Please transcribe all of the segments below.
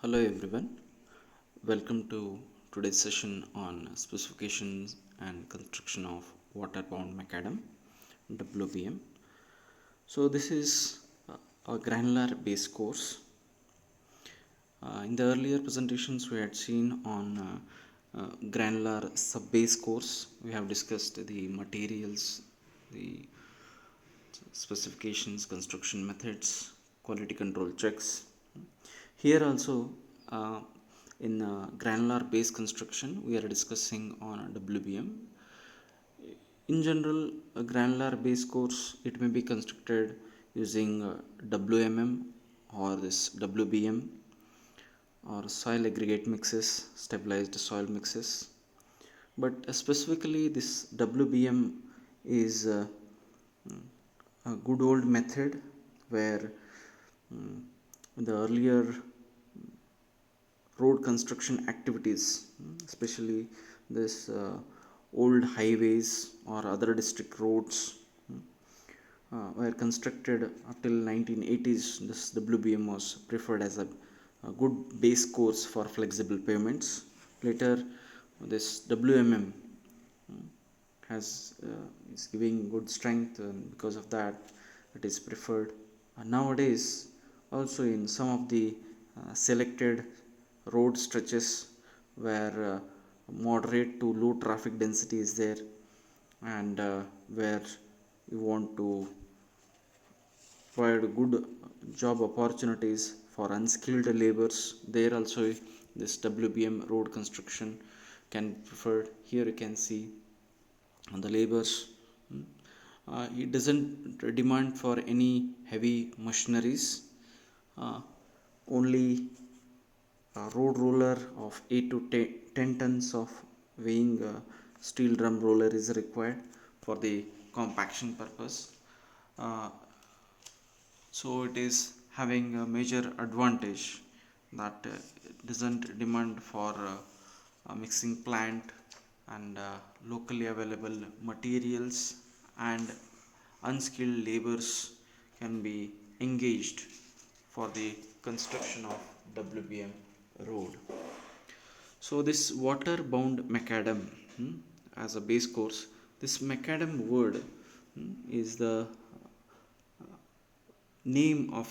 Hello everyone, welcome to today's session on specifications and construction of water-bound macadam WBM. So this is a granular base course. In the earlier presentations we had seen on granular sub-base course. We have discussed the materials, the specifications, construction methods, quality control checks. Here also in granular base construction we are discussing on WBM. In general, a granular base course it may be constructed using WMM or this WBM or soil aggregate mixes, stabilized soil mixes. But specifically this WBM is a good old method where the earlier road construction activities, especially this old highways or other district roads, were constructed up till 1980s. This WBM was preferred as a good base course for flexible pavements. Later, this WMM has is giving good strength, and because of that, it is preferred. Nowadays, also in some of the selected road stretches where moderate to low traffic density is there, and where you want to provide good job opportunities for unskilled laborers, there also this WBM road construction can be preferred. Here you can see the labors. It doesn't demand for any heavy machineries. Only a road roller of 8 to 10 tons of weighing steel drum roller is required for the compaction purpose. Uh, so it is having a major advantage that it doesn't demand for a mixing plant and locally available materials, and unskilled laborers can be engaged for the construction of WBM road. So this water bound macadam, as a base course, this macadam word is the name of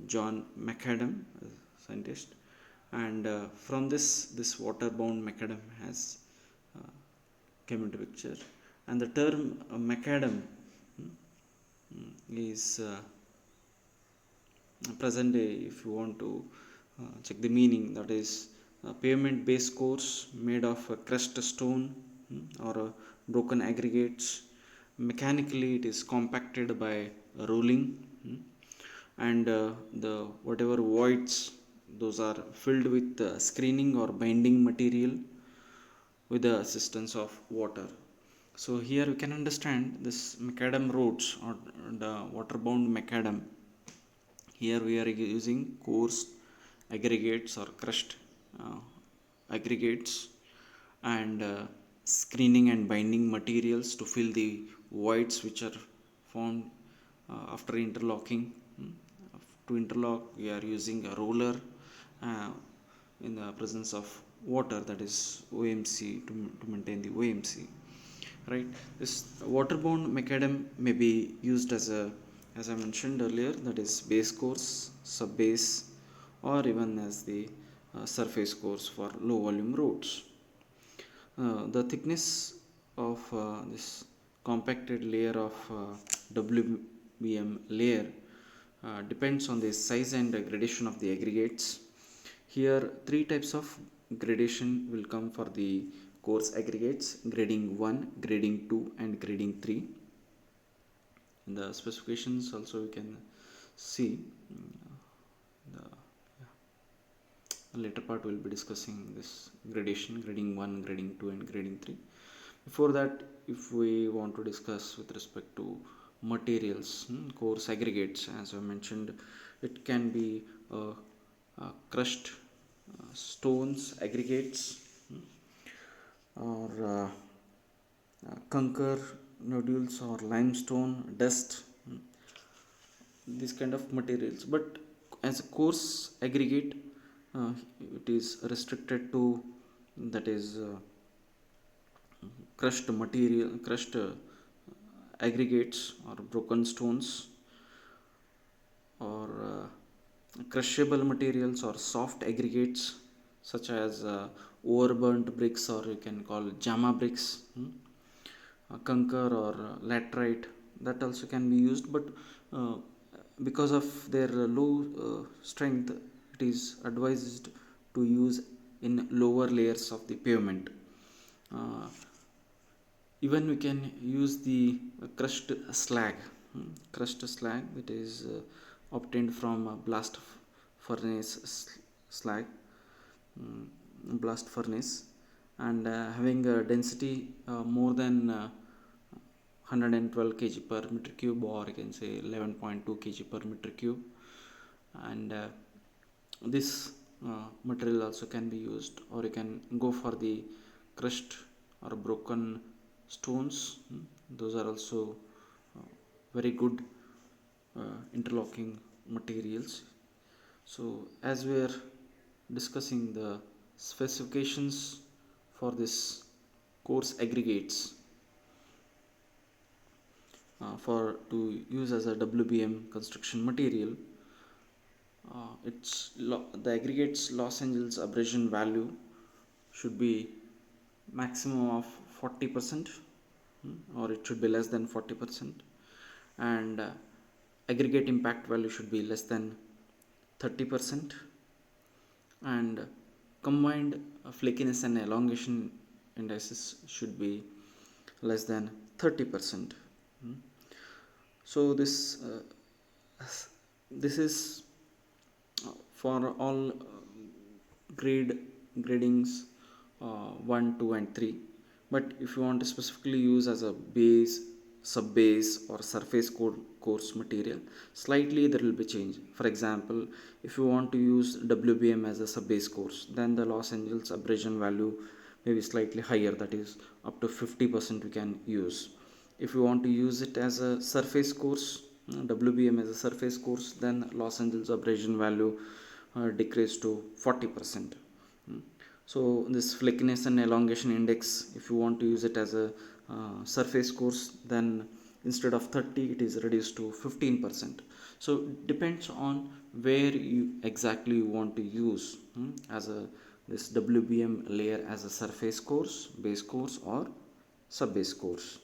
John MACADAM, a scientist, and from this water-bound macadam has came into picture, and the term macadam is present day. If you want to check the meaning, that is a pavement base course made of a crushed stone or broken aggregates. Mechanically, it is compacted by rolling, and the whatever voids, those are filled with screening or binding material with the assistance of water. So here we can understand this macadam roads or the water-bound macadam. Here we are using coarse aggregates or crushed aggregates, and screening and binding materials to fill the voids which are found after interlocking. To interlock, we are using a roller in the presence of water, that is OMC, to maintain the OMC. Right? This waterbound macadam may be used as I mentioned earlier, that is base course, sub base, or even as the surface course for low volume roads. The thickness of this compacted layer of WBM layer depends on the size and gradation of the aggregates. Here, three types of gradation will come for the coarse aggregates: grading 1, grading 2, and grading 3. In the specifications also we can see the later part will be discussing this gradation, grading 1, grading 2, and grading 3. Before that, if we want to discuss with respect to materials, coarse aggregates, as I mentioned, it can be crushed stones aggregates, or conker nodules or limestone dust, these kind of materials. But as a coarse aggregate, uh, it is restricted to, that is, crushed aggregates or broken stones, or crushable materials or soft aggregates such as overburnt bricks, or you can call jama bricks, concur or laterite, that also can be used. But uh, because of their low strength, it is advised to use in lower layers of the pavement. uh, Even we can use the crushed slag, crushed slag that is obtained from blast furnace slag, mm, blast furnace, and having a density more than 112 kg per meter cube, or you can say 11.2 kg per meter cube. And this material also can be used, or you can go for the crushed or broken stones. Those are also very good interlocking materials. So as we are discussing the specifications for this coarse aggregates, for to use as a WBM construction material, the aggregate's Los Angeles abrasion value should be maximum of 40%, or it should be less than 40%, and aggregate impact value should be less than 30%, and combined flakiness and elongation indices should be less than 30%. So this is for all grade gradings 1, 2 and 3. But if you want to specifically use as a base, sub base or surface course material, slightly there will be change. For example, if you want to use WBM as a sub base course, then the Los Angeles abrasion value may be slightly higher, that is up to 50% we can use. If you want to use it as a surface course, WBM as a surface course, then Los Angeles abrasion value decrease to 40%. So this flakiness and elongation index, if you want to use it as a surface course, then instead of 30 it is reduced to 15%. So it depends on where you exactly want to use as a this WBM layer as a surface course, base course or sub base course.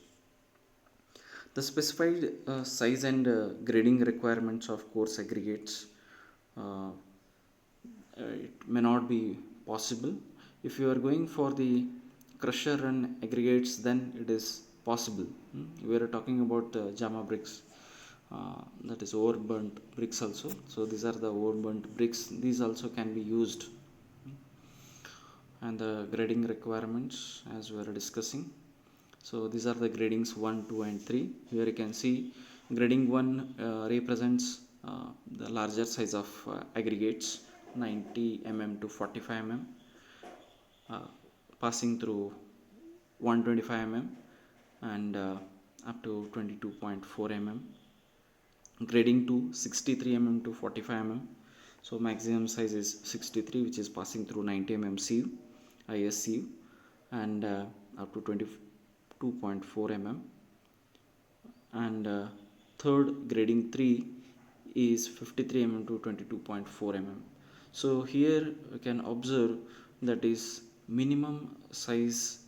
The specified size and grading requirements of coarse aggregates, it may not be possible. If you are going for the crusher and aggregates, then it is possible. We are talking about jama bricks, that is overburnt bricks also. So these are the overburnt bricks. These also can be used. And the grading requirements as we are discussing. So these are the gradings 1, 2 and 3. Here you can see grading 1 represents the larger size of aggregates, 90 mm to 45 mm, passing through 125 mm and up to 22.4 mm. Grading 2 63 mm to 45 mm. So maximum size is 63, which is passing through 90 mm sieve, IS sieve, and up to 22.4 mm. And third grading 3 is 53 mm to 22.4 mm. So here you can observe that is minimum size,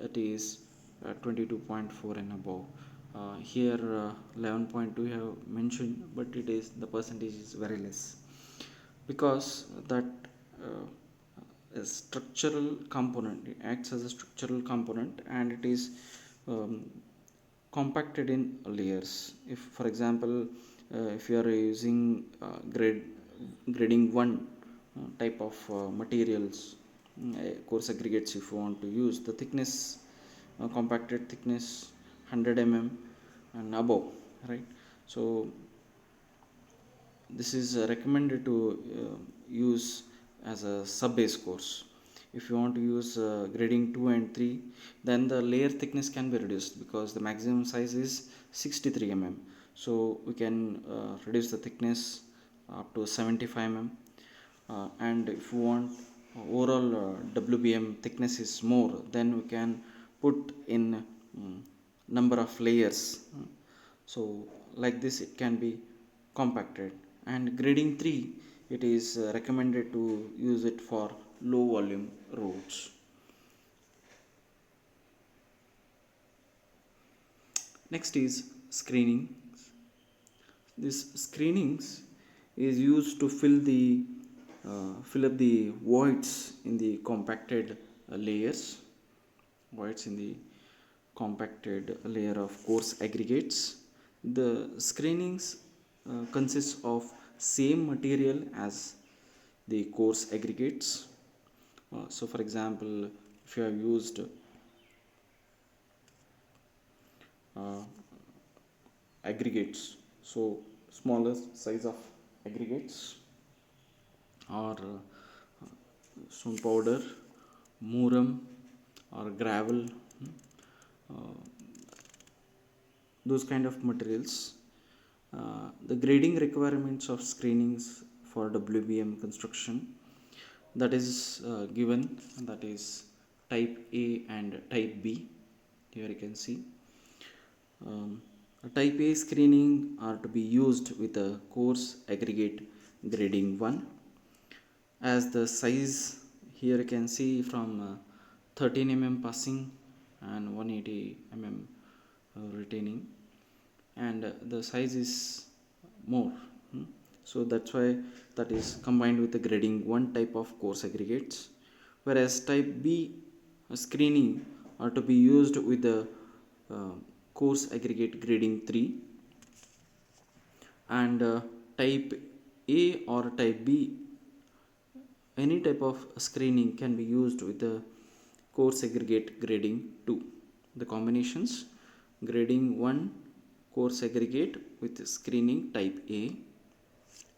it is 22.4 and above. Here 11.2 have mentioned, but it is the percentage is very less, because that a structural component, it acts as a structural component, and it is um, compacted in layers. If for example, if you are using grading 1 type of materials, coarse aggregates, if you want to use the thickness, compacted thickness 100 mm and above, right? So this is recommended to use as a sub base course. If you want to use grading 2 and 3, then the layer thickness can be reduced, because the maximum size is 63 mm. So we can reduce the thickness up to 75 mm. And if you want overall WBM thickness is more, then we can put in number of layers. So like this it can be compacted. And grading 3, it is recommended to use it for low volume roads. Next is screening. This screenings is used to fill up the voids in the compacted layers, voids in the compacted layer of coarse aggregates. The screenings consists of same material as the coarse aggregates. So for example, if you have used uh, aggregates, so smaller size of aggregates, or stone powder, muram, or gravel, those kind of materials. The grading requirements of screenings for WBM construction, that is given, that is type A and type B. Here you can see type A screening are to be used with a coarse aggregate grading 1, as the size here you can see from 13 mm passing and 180 mm retaining, and the size is more. So that's why that is combined with the grading 1 type of coarse aggregates, whereas type B screening are to be used with the uh, coarse aggregate grading 3, and type A or type B, any type of screening can be used with the coarse aggregate grading 2. The combinations: grading 1 coarse aggregate with screening type A,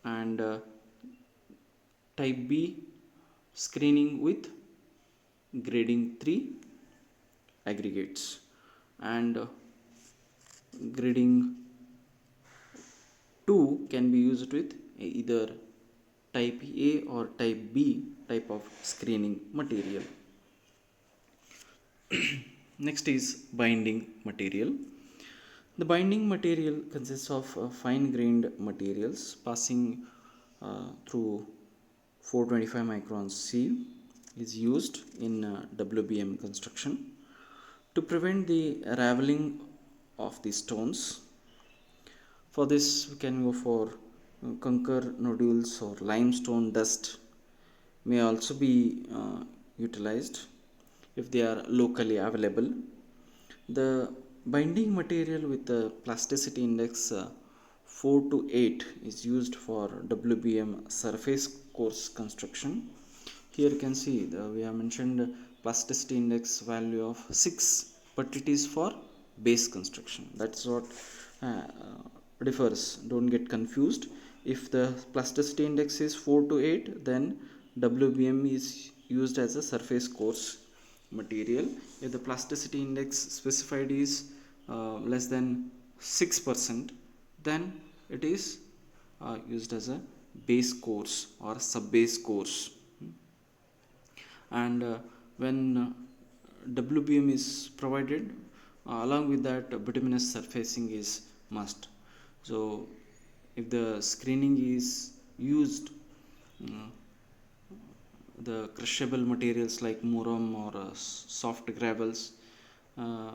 and type B screening with grading 3 aggregates, and grading 2 can be used with either type A or type B type of screening material. Next is binding material. The binding material consists of fine grained materials passing through 425 micron sieve, is used in WBM construction to prevent the raveling of the stones. For this, we can go for conker nodules or limestone dust may also be utilized if they are locally available. The binding material with the plasticity index 4 to 8 is used for WBM surface course construction. Here you can see we have mentioned plasticity index value of 6, but it is for base construction. That's what differs. Don't get confused. If the plasticity index is 4 to 8, then WBM is used as a surface course material. If the plasticity index specified is less than 6%, then it is used as a base course or sub base course. And when WBM is provided, along with that bituminous surfacing is must. So if the screening is used, uh, the crushable materials like muram or soft gravels, uh,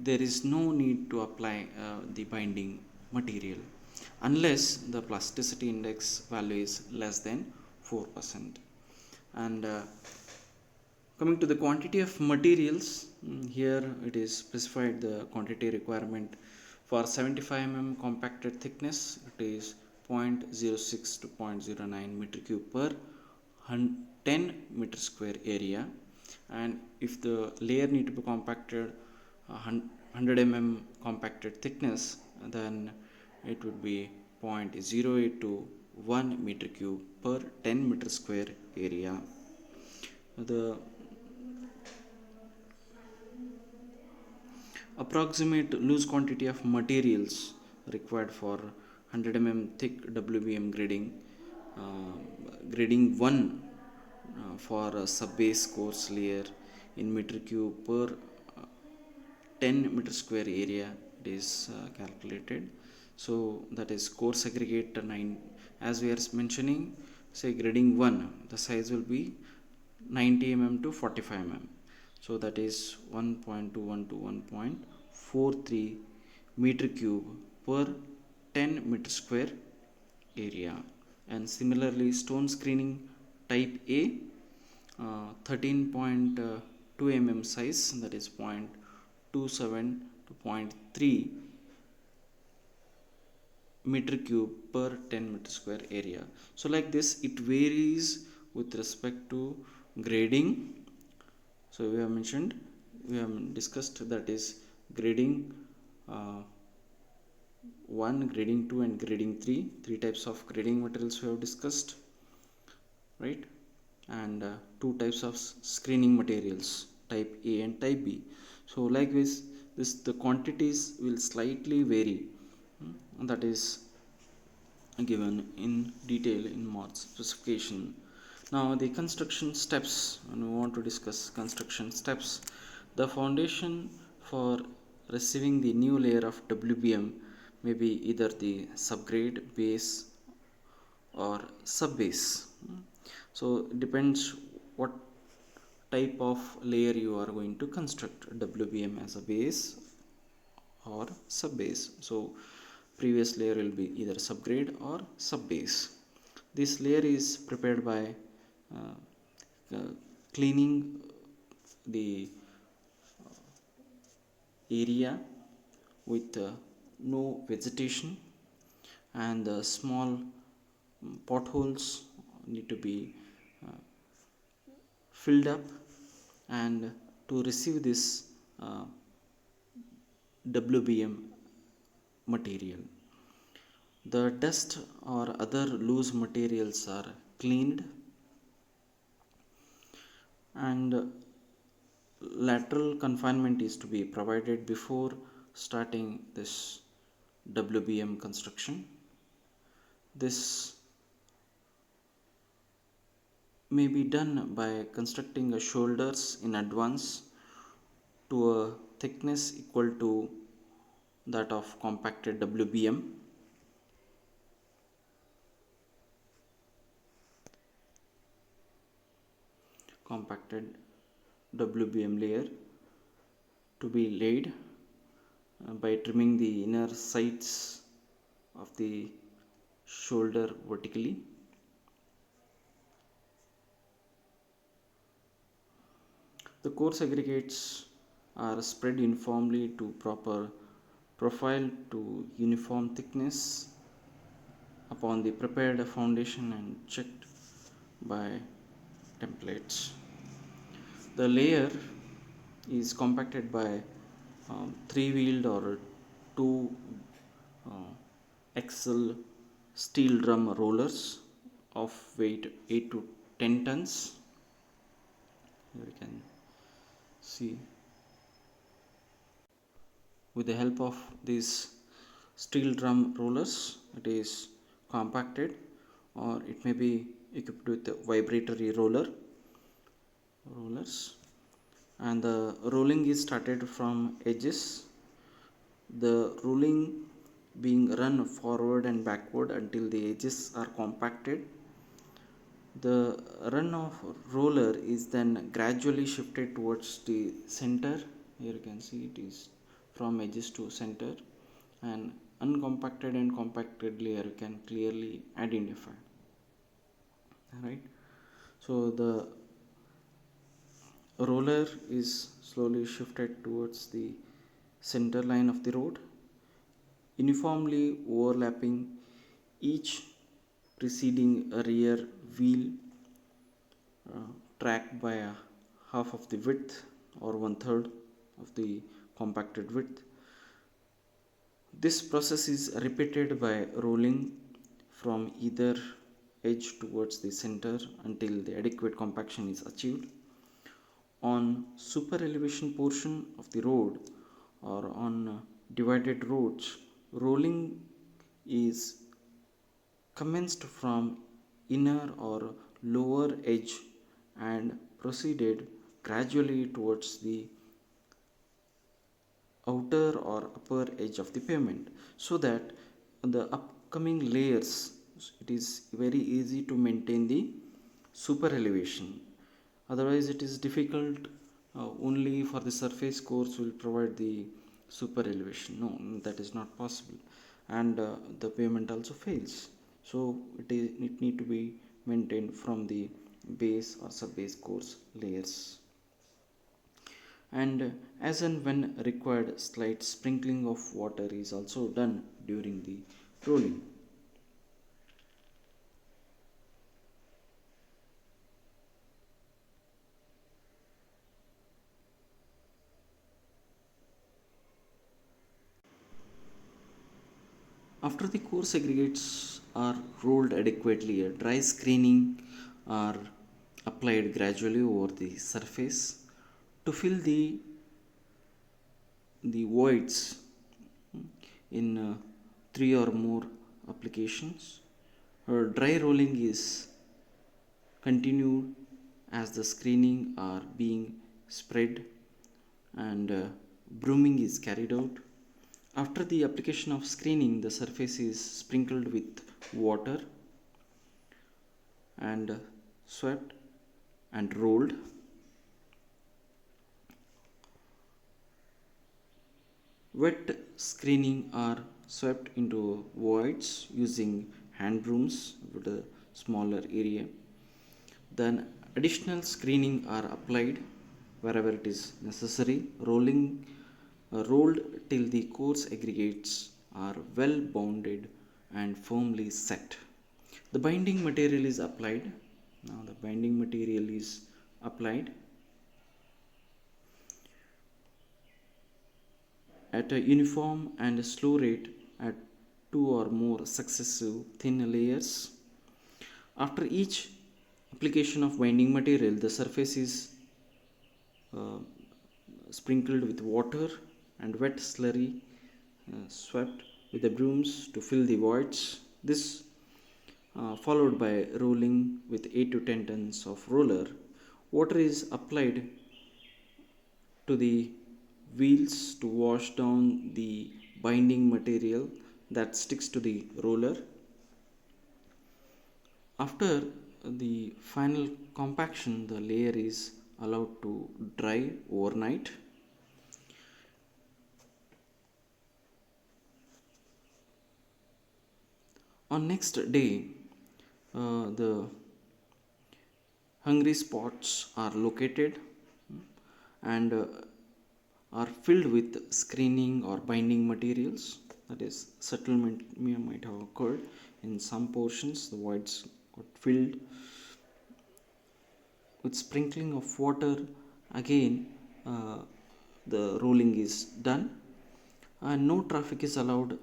there is no need to apply the binding material unless the plasticity index value is less than 4%. And coming to the quantity of materials, here it is specified the quantity requirement for 75 mm compacted thickness. It is 0.06 to 0.09 meter cube per 10 meter square area, and if the layer need to be compacted 100 mm compacted thickness, then it would be 0.08 to 1 meter cube per 10 meter square area. The approximate loose quantity of materials required for 100 mm thick WBM grading grading 1 for a subbase course layer in meter cube per 10 meter square area it is calculated. So that is course aggregate 9, as we are mentioning, say grading 1 the size will be 90 mm to 45 mm, so that is 1.21 to 1.43 meter cube per 10 meter square area. And similarly stone screening type A, 13.2 mm size, that is 0.27 to zero point 0.3 meter cube per 10 meter square area. So like this it varies with respect to grading. So we have discussed, that is grading uh, 1, grading 2 and grading 3, three types of grading materials we have discussed, right? And two types of screening materials, type A and type B. So like this the quantities will slightly vary, and that is given in detail in mods specification. Now the construction steps, and we want to discuss construction steps. The foundation for receiving the new layer of WBM may be either the subgrade, base or subbase. So it depends what type of layer you are going to construct, WBM as a base or subbase. So previous layer will be either subgrade or subbase. This layer is prepared by uh, cleaning the area with no vegetation, and the small potholes need to be uh, filled up. And to receive this WBM material, the dust or other loose materials are cleaned, and lateral confinement is to be provided before starting this WBM construction. This may be done by constructing a shoulders in advance to a thickness equal to that of compacted WBM. Compacted WBM layer to be laid by trimming the inner sides of the shoulder vertically. The coarse aggregates are spread uniformly to proper profile to uniform thickness upon the prepared foundation and checked by templates. The layer is compacted by three-wheeled or two axle steel drum rollers of weight 8 to 10 tons. Here we can see, with the help of these steel drum rollers it is compacted, or it may be equipped with vibratory rollers, and the rolling is started from edges, the rolling being run forward and backward until the edges are compacted. The run of roller is then gradually shifted towards the center. Here you can see it is from edges to center, and uncompacted and compacted layer you can clearly identify. Alright, so the roller is slowly shifted towards the center line of the road, uniformly overlapping each preceding rear wheel tracked by a half of the width or one third of the compacted width. This process is repeated by rolling from either edge towards the center until the adequate compaction is achieved. On super elevation portion of the road or on divided roads, rolling is commenced from inner or lower edge and proceeded gradually towards the outer or upper edge of the pavement, so that the upcoming layers, it is very easy to maintain the super elevation. Otherwise it is difficult. Only for the surface course will provide the super elevation. No, that is not possible, and the pavement also fails. So it need to be maintained from the base or sub base course layers, and as and when required, slight sprinkling of water is also done during the rolling. After the coarse aggregates are rolled adequately, a dry screening are applied gradually over the surface to fill the voids in three or more applications. Dry rolling is continued as the screening are being spread, and brooming is carried out. After the application of screening, the surface is sprinkled with water and swept and rolled. Wet screening are swept into voids using hand brooms with a smaller area. Then additional screening are applied wherever it is necessary, rolled till the coarse aggregates are well bounded and firmly set. The binding material is applied. Now the binding material is applied at a uniform and slow rate at two or more successive thin layers. After each application of binding material, the surface is uh, sprinkled with water and wet slurry swept with the brooms to fill the voids. This followed by rolling with 8 to 10 tons of roller. Water is applied to the wheels to wash down the binding material that sticks to the roller. After the final compaction, the layer is allowed to dry overnight. On next day, the hungry spots are located and are filled with screening or binding materials. That is, settlement might have occurred in some portions. The voids got filled with sprinkling of water. Again, the rolling is done, and no traffic is allowed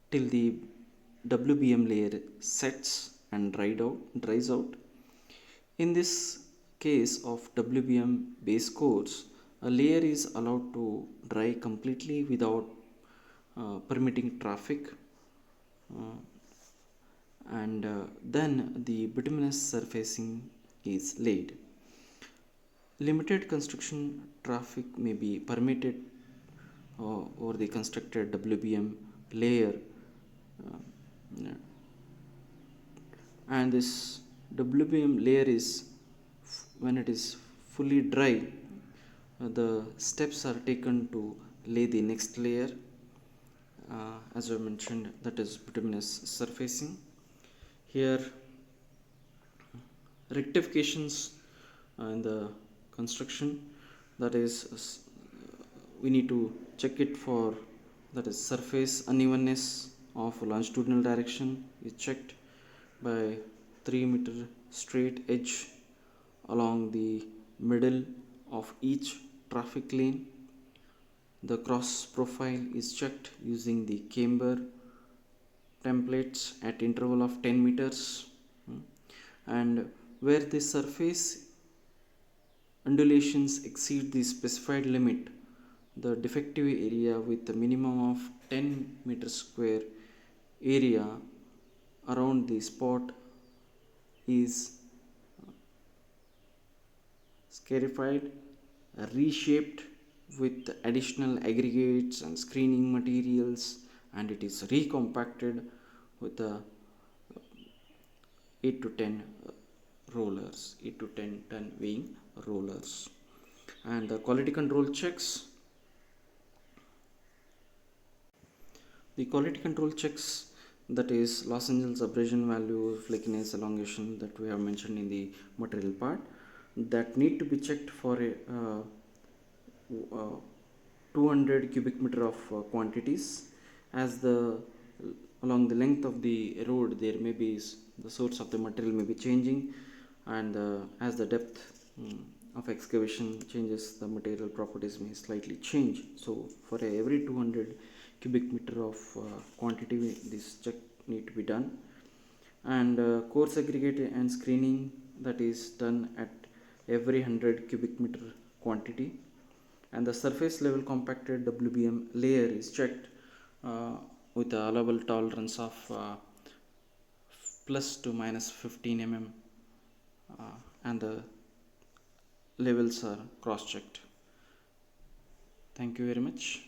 till the WBM layer sets and dries out. In this case of WBM base course, a layer is allowed to dry completely without permitting traffic, and then the bituminous surfacing is laid. Limited construction traffic may be permitted over the constructed WBM layer, uh, and this WBM layer is, when it is fully dry, the steps are taken to lay the next layer, as I mentioned, that is bituminous surfacing. Here rectifications in the construction, that is, we need to check it for, that is, surface unevenness of longitudinal direction is checked by 3-meter straight edge along the middle of each traffic lane. The cross profile is checked using the camber templates at interval of 10 meters, and where the surface undulations exceed the specified limit, the defective area with a minimum of 10 meter square area around the spot is scarified, reshaped with additional aggregates and screening materials, and it is recompacted with a 8 to 10 rollers, 8 to 10 ton weighing rollers. And the quality control checks, that is Los Angeles abrasion value, flakiness, elongation that we have mentioned in the material part, that need to be checked for a 200 cubic meter of quantities, as the along the length of the road there may be the source of the material may be changing, and as the depth of excavation changes, the material properties may slightly change. So for every 200 cubic meter of quantity, this check need to be done. And coarse aggregate and screening, that is done at every 100 cubic meter quantity. And the surface level compacted WBM layer is checked with a allowable tolerance of plus to minus 15 mm, and the levels are cross checked. Thank you very much.